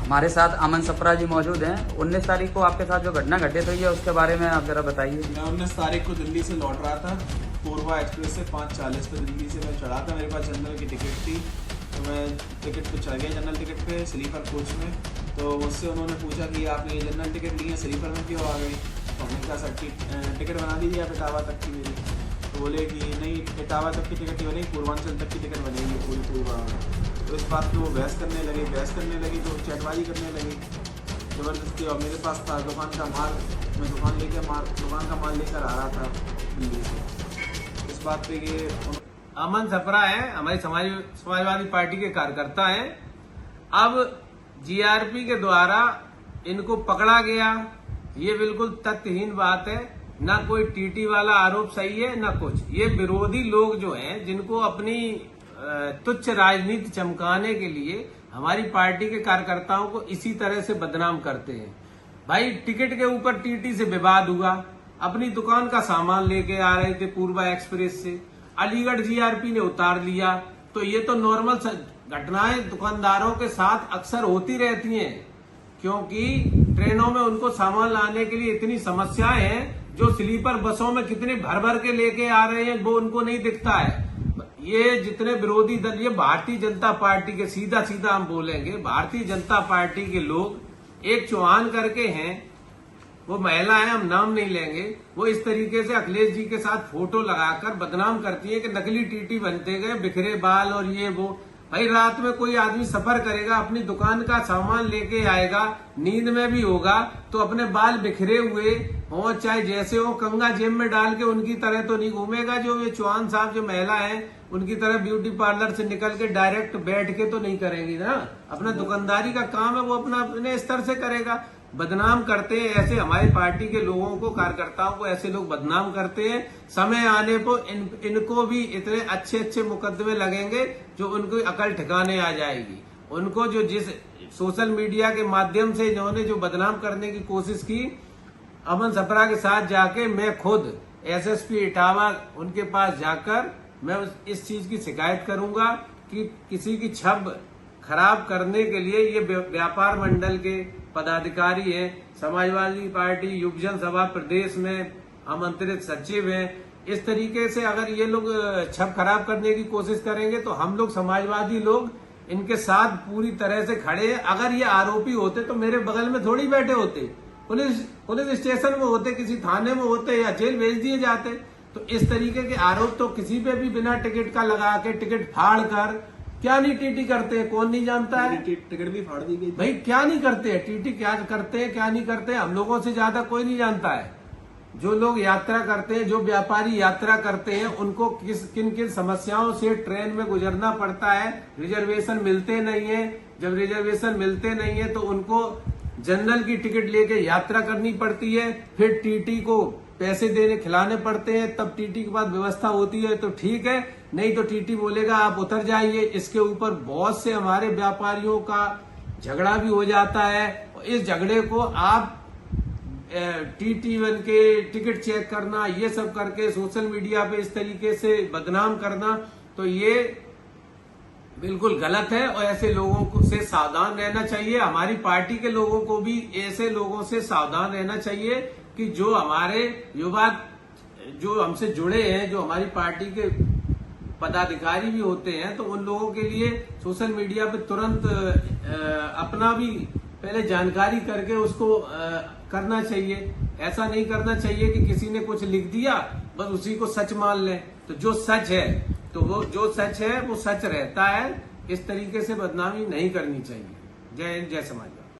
हमारे साथ अमन सप्रा जी मौजूद हैं। 19 तारीख को आपके साथ जो घटना घटित हुई है उसके बारे में आप जरा बताइए। मैं 19 तारीख को दिल्ली से लौट रहा था, पूर्वा एक्सप्रेस से 5:40 पे दिल्ली से मैं चढ़ा था। मेरे पास जनरल की टिकट थी, तो मैं टिकट पे चढ़ गया, जनरल टिकट पे स्लीपर कोच में। तो मुझसे उन्होंने पूछा कि आपने ये जनरल टिकट ली है, स्लीपर में क्यों आ गई? तो हमने कहा सर टिकट बना दीजिए आप इटावा तक की मेरी। तो बोले कि नहीं, इटावा तक की टिकट नहीं बनेगी, पूर्वांचल तक की टिकट बनेगी पूरी पूर्वा। तो इस बात पे वो बहस करने लगी तो चैटबाजी करने लगी ज़बरदस्ती। और मेरे पास था दुकान का माल, मैं दुकान का माल लेकर आ रहा था दिल्ली से। इस बात पे ये अमन सप्रा है, हमारी समाजवादी पार्टी के कार्यकर्ता हैं। अब जीआरपी के द्वारा इनको पकड़ा गया, ये बिल्कुल तथ्यहीन बात है। ना कोई टीटी वाला आरोप सही है ना कुछ। ये विरोधी लोग जो हैं, जिनको अपनी तुच्छ राजनीति चमकाने के लिए हमारी पार्टी के कार्यकर्ताओं को इसी तरह से बदनाम करते हैं। भाई टिकट के ऊपर टीटी से विवाद हुआ, अपनी दुकान का सामान लेके आ रहे थे पूर्वा एक्सप्रेस से, अलीगढ़ जीआरपी ने उतार लिया। तो ये तो नॉर्मल घटनाएं दुकानदारों के साथ अक्सर होती रहती हैं, क्योंकि ट्रेनों में उनको सामान लाने के लिए इतनी समस्याएं हैं। जो स्लीपर बसों में कितने भर भर के लेके आ रहे हैं वो उनको नहीं दिखता है। ये जितने विरोधी दल, ये भारतीय जनता पार्टी के, सीधा हम बोलेंगे, भारतीय जनता पार्टी के लोग एक चौहान करके हैं, वो महिला है, हम नाम नहीं लेंगे, वो इस तरीके से अखिलेश जी के साथ फोटो लगाकर बदनाम करती है कि नकली टीटी बनते गए, बिखरे बाल और ये वो। भाई रात में कोई आदमी सफर करेगा, अपनी दुकान का सामान लेके आएगा, नींद में भी होगा तो अपने बाल बिखरे हुए हो, चाहे जैसे हो, कंगा जेब में डाल के उनकी तरह तो नहीं घूमेगा। जो ये चौहान साहब जो महिला है उनकी तरह ब्यूटी पार्लर से निकल के डायरेक्ट बैठ के तो नहीं करेंगी ना। अपना दुकानदारी का काम है, वो अपने स्तर से करेगा। बदनाम करते हैं ऐसे, हमारी पार्टी के लोगों को, कार्यकर्ताओं को ऐसे लोग बदनाम करते हैं। समय आने पर इनको भी इतने अच्छे मुकदमे लगेंगे जो उनको अकल ठिकाने आ जाएगी। उनको जो जिस सोशल मीडिया के माध्यम से इन्होंने जो बदनाम करने की कोशिश की, अमन सप्रा के साथ जाके मैं खुद एसएसपी इटावा उनके पास जाकर मैं इस चीज की शिकायत करूंगा कि किसी की छब खराब करने के लिए ये व्यापार मंडल के पदाधिकारी हैं, समाजवादी पार्टी युवजन सभा प्रदेश में आमंत्रित सचिव हैं। इस तरीके से अगर ये लोग छब खराब करने की कोशिश करेंगे तो हम लोग समाजवादी लोग इनके साथ पूरी तरह से खड़े हैं। अगर ये आरोपी होते तो मेरे बगल में थोड़ी बैठे होते, पुलिस स्टेशन में होते, किसी थाने में होते या जेल भेज दिए जाते। तो इस तरीके के आरोप तो किसी पे भी बिना टिकट का लगा के, टिकट फाड़ कर, क्या नहीं टीटी करते हैं, कौन नहीं जानता है। टिकट भी फाड़ दी गई भाई क्या नहीं करते हैं, टीटी क्या करते हैं, क्या नहीं करते हैं, हम लोगों से ज्यादा कोई नहीं जानता है। जो लोग यात्रा करते हैं, जो व्यापारी यात्रा करते हैं, उनको किन किन समस्याओं से ट्रेन में गुजरना पड़ता है। रिजर्वेशन मिलते नहीं है, जब रिजर्वेशन मिलते नहीं है तो उनको जनरल की टिकट लेके यात्रा करनी पड़ती है, फिर टीटी को पैसे देने खिलाने पड़ते हैं, तब टीटी के बाद व्यवस्था होती है तो ठीक है, नहीं तो टीटी बोलेगा आप उतर जाइए। इसके ऊपर बहुत से हमारे व्यापारियों का झगड़ा भी हो जाता है। इस झगड़े को आप टीटी वन के टिकट चेक करना, ये सब करके सोशल मीडिया पे इस तरीके से बदनाम करना, तो ये बिल्कुल गलत है और ऐसे लोगों से सावधान रहना चाहिए। हमारी पार्टी के लोगों को भी ऐसे लोगों से सावधान रहना चाहिए कि जो हमारे युवा जो हमसे जुड़े हैं, जो हमारी पार्टी के पदाधिकारी भी होते हैं, तो उन लोगों के लिए सोशल मीडिया पे तुरंत अपना भी पहले जानकारी करके उसको करना चाहिए। ऐसा नहीं करना चाहिए कि किसी ने कुछ लिख दिया बस उसी को सच मान लें। तो जो सच है तो वो जो सच है वो सच रहता है। इस तरीके से बदनामी नहीं करनी चाहिए। जय हिंद, जय समाजवादी।